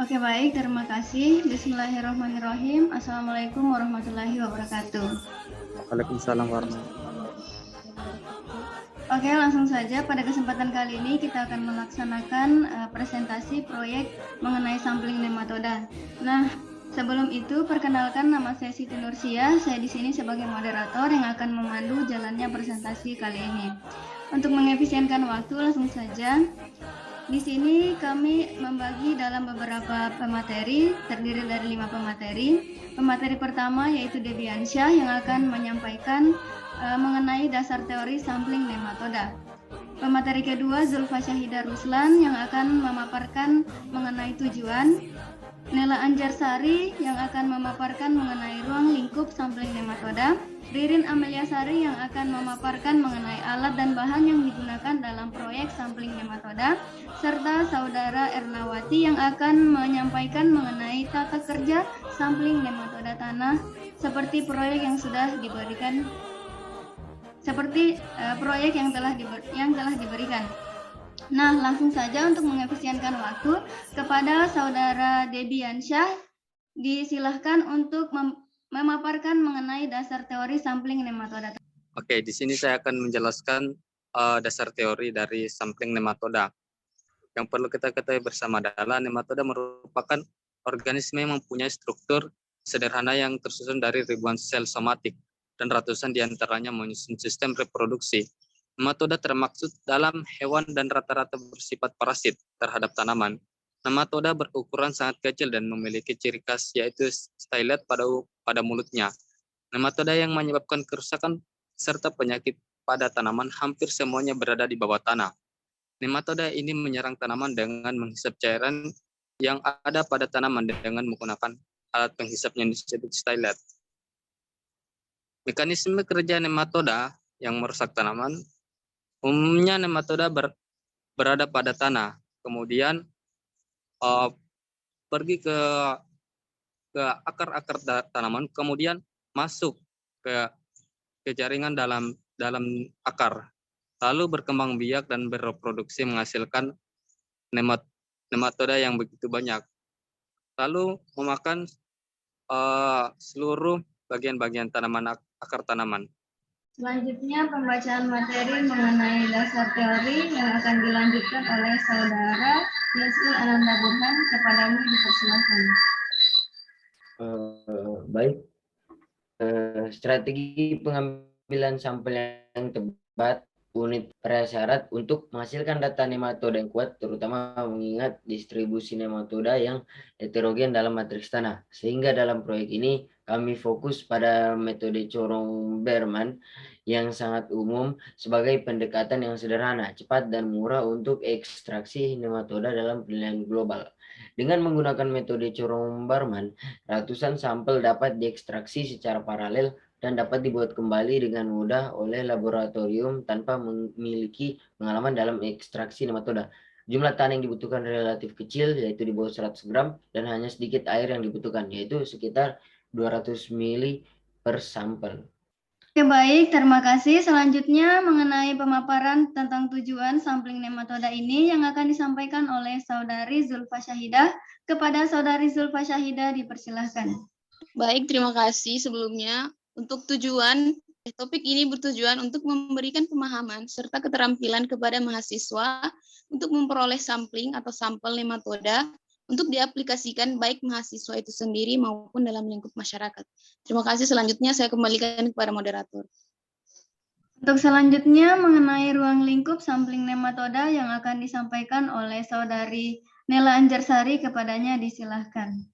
Oke, baik, terima kasih. Bismillahirrahmanirrahim. Assalamualaikum warahmatullahi wabarakatuh. Waalaikumsalam warahmatullahi wabarakatuh. Oke, langsung saja pada kesempatan kali ini kita akan melaksanakan presentasi proyek mengenai sampling nematoda. Nah, sebelum itu perkenalkan, nama saya Siti Nursia. Saya di sini sebagai moderator yang akan memandu jalannya presentasi kali ini. Untuk mengefisienkan waktu, langsung saja. Di sini kami membagi dalam beberapa pemateri, terdiri dari 5 pemateri. Pemateri pertama yaitu Debiansyah yang akan menyampaikan mengenai dasar teori sampling nematoda. Pemateri kedua Zulfa Syahida Ruslan yang akan memaparkan mengenai tujuan. Nela Anjarsari yang akan memaparkan mengenai ruang lingkup sampling nematoda. Ririn Ameliasari yang akan memaparkan mengenai alat dan bahan yang digunakan dalam proyek sampling nematoda, serta saudara Ernawati yang akan menyampaikan mengenai tata kerja sampling nematoda tanah seperti proyek yang sudah diberikan, seperti proyek yang telah diberikan. Nah, langsung saja untuk mengefisienkan waktu kepada saudara Debiansyah, disilahkan untuk memaparkan mengenai dasar teori sampling nematoda. Oke, di sini saya akan menjelaskan dasar teori dari sampling nematoda. Yang perlu kita ketahui bersama adalah nematoda merupakan organisme yang mempunyai struktur sederhana yang tersusun dari ribuan sel somatik dan ratusan diantaranya menyusun sistem reproduksi. Nematoda termaksud dalam hewan dan rata-rata bersifat parasit terhadap tanaman. Nematoda berukuran sangat kecil dan memiliki ciri khas yaitu stylet pada mulutnya. Nematoda yang menyebabkan kerusakan serta penyakit pada tanaman hampir semuanya berada di bawah tanah. Nematoda ini menyerang tanaman dengan menghisap cairan yang ada pada tanaman dengan menggunakan alat penghisap yang disebut stylet. Mekanisme kerja nematoda yang merusak tanaman, umumnya nematoda berada pada tanah, kemudian pergi ke akar-akar tanaman, kemudian masuk ke jaringan dalam akar, lalu berkembang biak dan bereproduksi menghasilkan nematoda yang begitu banyak, lalu memakan seluruh bagian-bagian akar tanaman. Selanjutnya pembacaan materi mengenai dasar teori yang akan dilanjutkan oleh saudara Yesi Ananda Burhan. Kepadamu dipersilakan. Baik, strategi pengambilan sampel yang tepat, unit prasyarat untuk menghasilkan data nematoda yang kuat, terutama mengingat distribusi nematoda yang heterogen dalam matriks tanah. Sehingga dalam proyek ini kami fokus pada metode Corong-Berman yang sangat umum sebagai pendekatan yang sederhana, cepat, dan murah untuk ekstraksi nematoda dalam penilaian global. Dengan menggunakan metode Corong-Berman, ratusan sampel dapat diekstraksi secara paralel dan dapat dibuat kembali dengan mudah oleh laboratorium tanpa memiliki pengalaman dalam ekstraksi nematoda. Jumlah tanah yang dibutuhkan relatif kecil, yaitu di bawah 100 gram, dan hanya sedikit air yang dibutuhkan, yaitu sekitar 200 mili per sampel. Oke, baik, terima kasih. Selanjutnya mengenai pemaparan tentang tujuan sampling nematoda ini yang akan disampaikan oleh saudari Zulfa Syahidah. Kepada saudari Zulfa Syahidah dipersilahkan. Baik, terima kasih sebelumnya. Untuk tujuan, topik ini bertujuan untuk memberikan pemahaman serta keterampilan kepada mahasiswa untuk memperoleh sampling atau sampel nematoda untuk diaplikasikan baik mahasiswa itu sendiri maupun dalam lingkup masyarakat. Terima kasih. Selanjutnya saya kembalikan kepada moderator. Untuk selanjutnya mengenai ruang lingkup sampling nematoda yang akan disampaikan oleh saudari Nela Anjarsari, kepadanya disilahkan.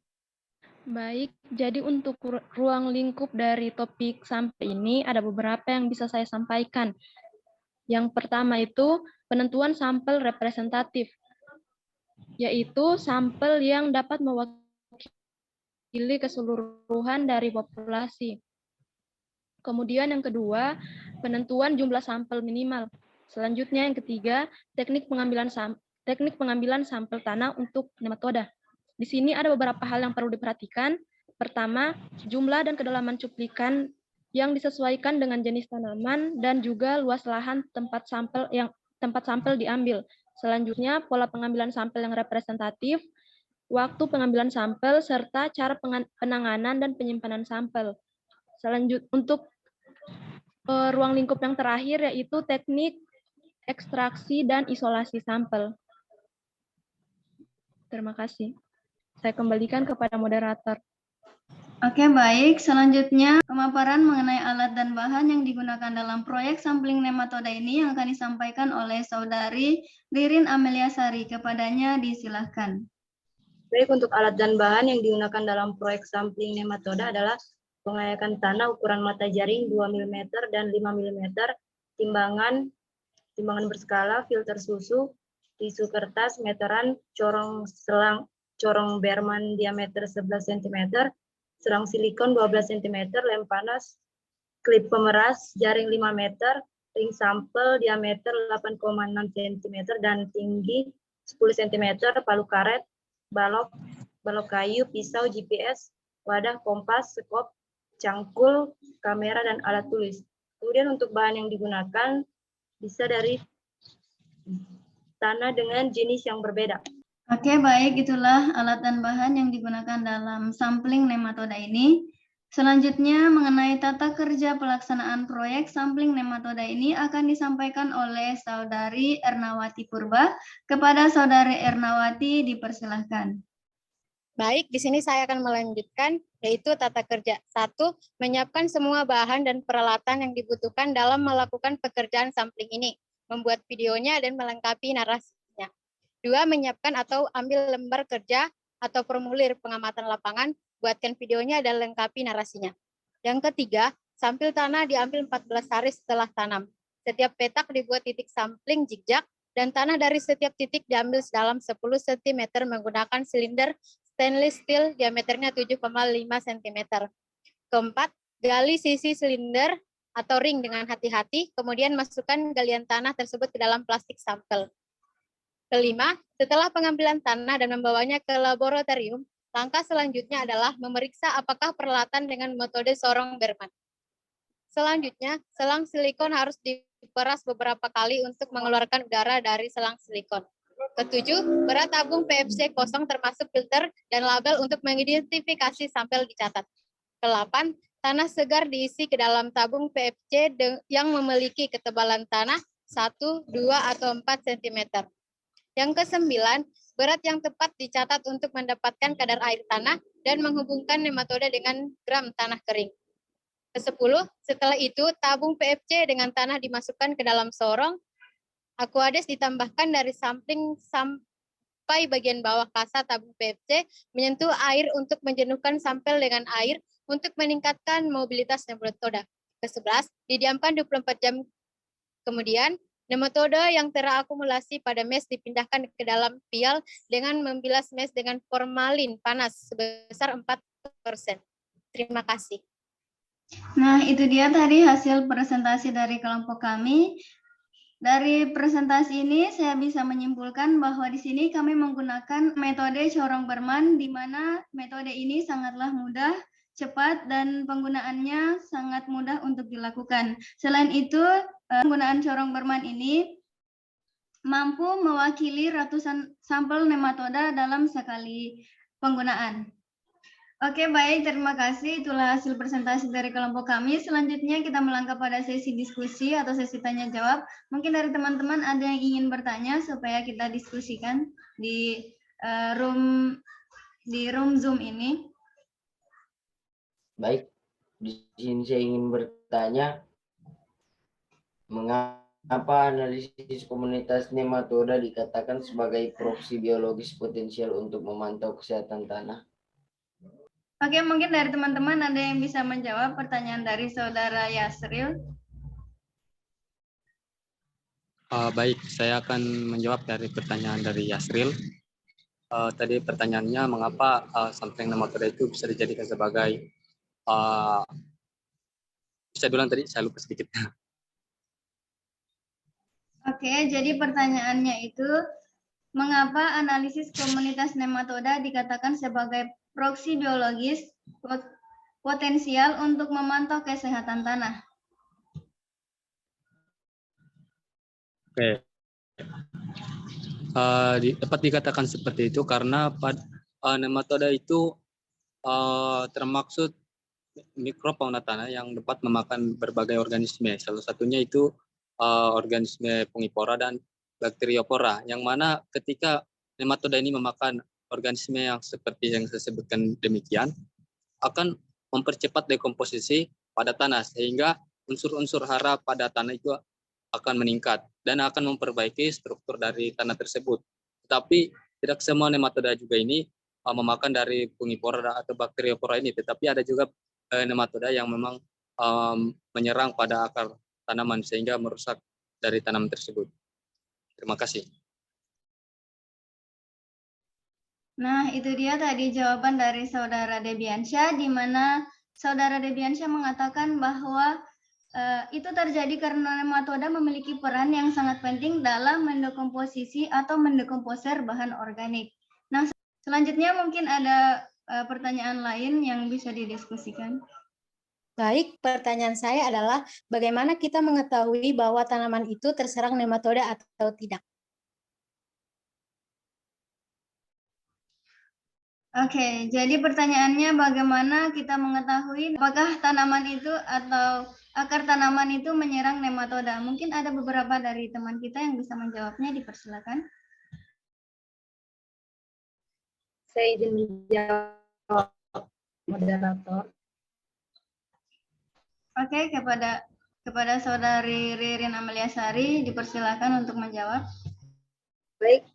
Baik, jadi untuk ruang lingkup dari topik sampel ini ada beberapa yang bisa saya sampaikan. Yang pertama itu penentuan sampel representatif, yaitu sampel yang dapat mewakili keseluruhan dari populasi. Kemudian yang kedua, penentuan jumlah sampel minimal. Selanjutnya yang ketiga, teknik pengambilan sampel tanah untuk nematoda. Di sini ada beberapa hal yang perlu diperhatikan. Pertama, jumlah dan kedalaman cuplikan yang disesuaikan dengan jenis tanaman dan juga luas lahan tempat sampel diambil. Selanjutnya, pola pengambilan sampel yang representatif. waktu pengambilan sampel, serta cara penanganan dan penyimpanan sampel. Untuk ruang lingkup yang terakhir yaitu teknik ekstraksi dan isolasi sampel. Terima kasih. Saya kembalikan kepada moderator. Oke, baik. Selanjutnya, pemaparan mengenai alat dan bahan yang digunakan dalam proyek sampling nematoda ini yang akan disampaikan oleh Saudari Ririn Amelia Sari. Kepadanya disilahkan. Baik, untuk alat dan bahan yang digunakan dalam proyek sampling nematoda adalah pengayakan tanah ukuran mata jaring 2 mm dan 5 mm, timbangan berskala, filter susu, tisu kertas, meteran, corong Berman diameter 11 cm, selang silikon 12 cm, lem panas, klip pemeras, jaring 5 meter, ring sampel diameter 8,6 cm dan tinggi 10 cm, palu karet, balok kayu, pisau, GPS, wadah, kompas, sekop, cangkul, kamera, dan alat tulis. Kemudian untuk bahan yang digunakan bisa dari tanah dengan jenis yang berbeda. Oke, baik. Itulah alat dan bahan yang digunakan dalam sampling nematoda ini. Selanjutnya, mengenai tata kerja pelaksanaan proyek sampling nematoda ini akan disampaikan oleh Saudari Ernawati Purba. Kepada Saudari Ernawati, dipersilahkan. Baik, di sini saya akan melanjutkan, yaitu tata kerja. 1. Menyiapkan semua bahan dan peralatan yang dibutuhkan dalam melakukan pekerjaan sampling ini, membuat videonya dan melengkapi narasinya. 2. Menyiapkan atau ambil lembar kerja atau formulir pengamatan lapangan, buatkan videonya dan lengkapi narasinya. Yang ketiga, sampel tanah diambil 14 hari setelah tanam. Setiap petak dibuat titik sampling zigzag, dan tanah dari setiap titik diambil sedalam 10 cm menggunakan silinder stainless steel diameternya 7,5 cm. Keempat, gali sisi silinder atau ring dengan hati-hati, kemudian masukkan galian tanah tersebut ke dalam plastik sampel. Kelima, setelah pengambilan tanah dan membawanya ke laboratorium, langkah selanjutnya adalah memeriksa apakah peralatan dengan metode sorong Berman. Selanjutnya, selang silikon harus diperas beberapa kali untuk mengeluarkan udara dari selang silikon. Ketujuh, berat tabung PFC kosong termasuk filter dan label untuk mengidentifikasi sampel dicatat. Ke-8, tanah segar diisi ke dalam tabung PFC yang memiliki ketebalan tanah 1, 2, atau 4 cm. Yang ke-9, berat yang tepat dicatat untuk mendapatkan kadar air tanah dan menghubungkan nematoda dengan gram tanah kering. Ke-10, setelah itu tabung PFC dengan tanah dimasukkan ke dalam sorong. Aquades ditambahkan dari sampling sampai bagian bawah kasa tabung PFC menyentuh air untuk menjenuhkan sampel dengan air untuk meningkatkan mobilitas nematoda. Ke-11, didiamkan 24 jam kemudian, nematoda yang terakumulasi pada mesh dipindahkan ke dalam vial dengan membilas mesh dengan formalin panas sebesar 4%. Terima kasih. Nah, itu dia tadi hasil presentasi dari kelompok kami. Dari presentasi ini saya bisa menyimpulkan bahwa di sini kami menggunakan metode corong Berman, di mana metode ini sangatlah mudah, cepat, dan penggunaannya sangat mudah untuk dilakukan. Selain itu, penggunaan corong Berman ini mampu mewakili ratusan sampel nematoda dalam sekali penggunaan. Oke, baik. Terima kasih. Itulah hasil presentasi dari kelompok kami. Selanjutnya kita melangkah pada sesi diskusi atau sesi tanya-jawab. Mungkin dari teman-teman ada yang ingin bertanya supaya kita diskusikan di room Zoom ini. Baik, di sini saya ingin bertanya, mengapa analisis komunitas nematoda dikatakan sebagai proksi biologis potensial untuk memantau kesehatan tanah? Oke, mungkin dari teman-teman ada yang bisa menjawab pertanyaan dari Saudara Yasril. Baik, saya akan menjawab dari pertanyaan dari Yasril. Tadi pertanyaannya mengapa sampling nematoda itu bisa dijadikan sebagai bisa diulang tadi, saya lupa sedikit. Oke, jadi pertanyaannya itu mengapa analisis komunitas nematoda dikatakan sebagai proksi biologis potensial untuk memantau kesehatan tanah? Oke. Dapat dikatakan seperti itu karena nematoda itu termaksud mikrofauna tanah yang dapat memakan berbagai organisme. Salah satunya itu organisme fungivora dan bakteriopora, yang mana ketika nematoda ini memakan organisme yang seperti yang saya sebutkan demikian, akan mempercepat dekomposisi pada tanah, sehingga unsur-unsur hara pada tanah itu akan meningkat dan akan memperbaiki struktur dari tanah tersebut. Tetapi tidak semua nematoda juga ini memakan dari fungivora atau bakteriopora ini, tetapi ada juga nematoda yang memang menyerang pada akar tanaman sehingga merusak dari tanaman tersebut. Terima kasih. Nah, itu dia tadi jawaban dari Saudara Debiansyah, di mana Saudara Debiansyah mengatakan bahwa itu terjadi karena nematoda memiliki peran yang sangat penting dalam mendekomposisi atau mendekomposer bahan organik. Nah, selanjutnya mungkin ada pertanyaan lain yang bisa didiskusikan. Baik, pertanyaan saya adalah bagaimana kita mengetahui bahwa tanaman itu terserang nematoda atau tidak? Oke, jadi pertanyaannya bagaimana kita mengetahui apakah tanaman itu atau akar tanaman itu menyerang nematoda? Mungkin ada beberapa dari teman kita yang bisa menjawabnya, dipersilakan. Saya izin menjawab, moderator. Oke, kepada Saudari Ririn Ameliasari, dipersilakan untuk menjawab. Baik,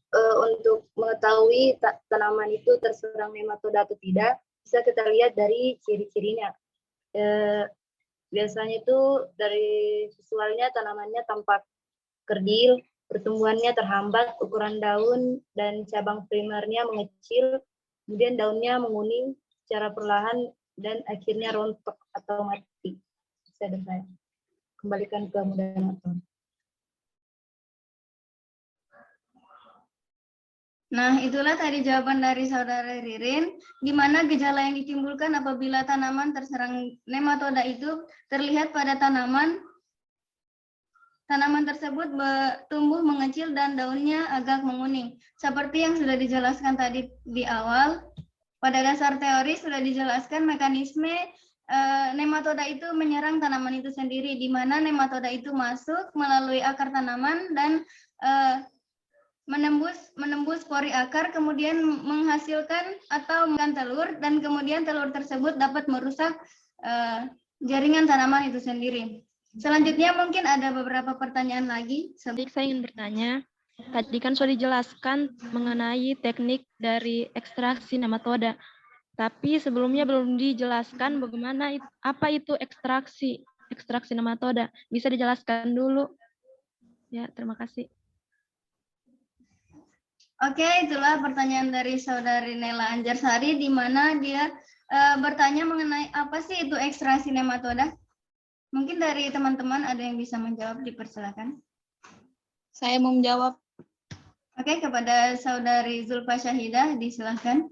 untuk mengetahui tanaman itu terserang nematoda atau tidak, bisa kita lihat dari ciri-cirinya. Biasanya itu dari visualnya tanamannya tampak kerdil, pertumbuhannya terhambat, ukuran daun dan cabang primernya mengecil, kemudian daunnya menguning secara perlahan dan akhirnya rontok atau mati. Saya kembalikan ke moderator. Nah, itulah tadi jawaban dari Saudara Ririn, di mana gejala yang ditimbulkan apabila tanaman terserang nematoda itu terlihat pada tanaman tersebut tumbuh mengecil dan daunnya agak menguning. Seperti yang sudah dijelaskan tadi di awal, pada dasar teori sudah dijelaskan mekanisme nematoda itu menyerang tanaman itu sendiri, di mana nematoda itu masuk melalui akar tanaman dan menembus pori akar, kemudian menghasilkan atau menghasilkan telur, dan kemudian telur tersebut dapat merusak jaringan tanaman itu sendiri. Selanjutnya mungkin ada beberapa pertanyaan lagi. Saya ingin bertanya, tadi kan sudah dijelaskan mengenai teknik dari ekstraksi nematoda, tapi sebelumnya belum dijelaskan bagaimana apa itu ekstraksi nematoda. Bisa dijelaskan dulu? Ya, terima kasih. Oke, itulah pertanyaan dari Saudari Nela Anjarsari, di mana dia bertanya mengenai apa sih itu ekstraksi nematoda. Mungkin dari teman-teman ada yang bisa menjawab, dipersilakan. Saya mau menjawab. Oke, kepada Saudari Zulfa Syahidah, disilakan.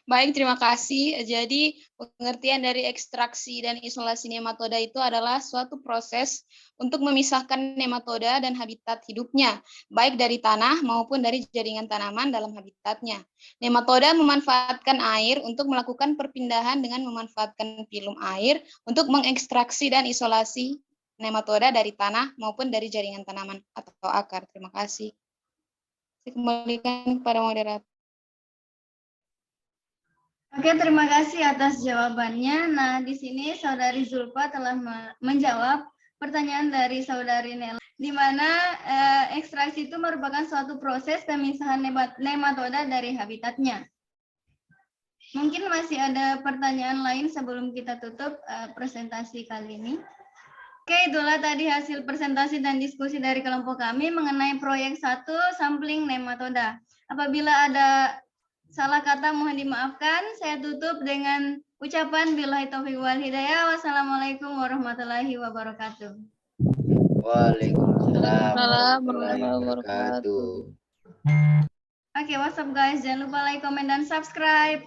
Baik, terima kasih. Jadi, pengertian dari ekstraksi dan isolasi nematoda itu adalah suatu proses untuk memisahkan nematoda dan habitat hidupnya, baik dari tanah maupun dari jaringan tanaman dalam habitatnya. Nematoda memanfaatkan air untuk melakukan perpindahan dengan memanfaatkan filum air untuk mengekstraksi dan isolasi nematoda dari tanah maupun dari jaringan tanaman atau akar. Terima kasih. Saya kembalikan kepada moderator. Oke, terima kasih atas jawabannya. Nah, di sini Saudari Zulfa telah menjawab pertanyaan dari Saudari Nela, di mana ekstraksi itu merupakan suatu proses pemisahan nematoda dari habitatnya. Mungkin masih ada pertanyaan lain sebelum kita tutup presentasi kali ini. Oke, itulah tadi hasil presentasi dan diskusi dari kelompok kami mengenai proyek 1 sampling nematoda. Apabila ada salah kata mohon dimaafkan. Saya tutup dengan ucapan billahi taufiq wal hidayah. Wassalamualaikum warahmatullahi wabarakatuh. Waalaikumsalam warahmatullahi wabarakatuh. Oke, what's up guys? Jangan lupa like, comment, dan subscribe.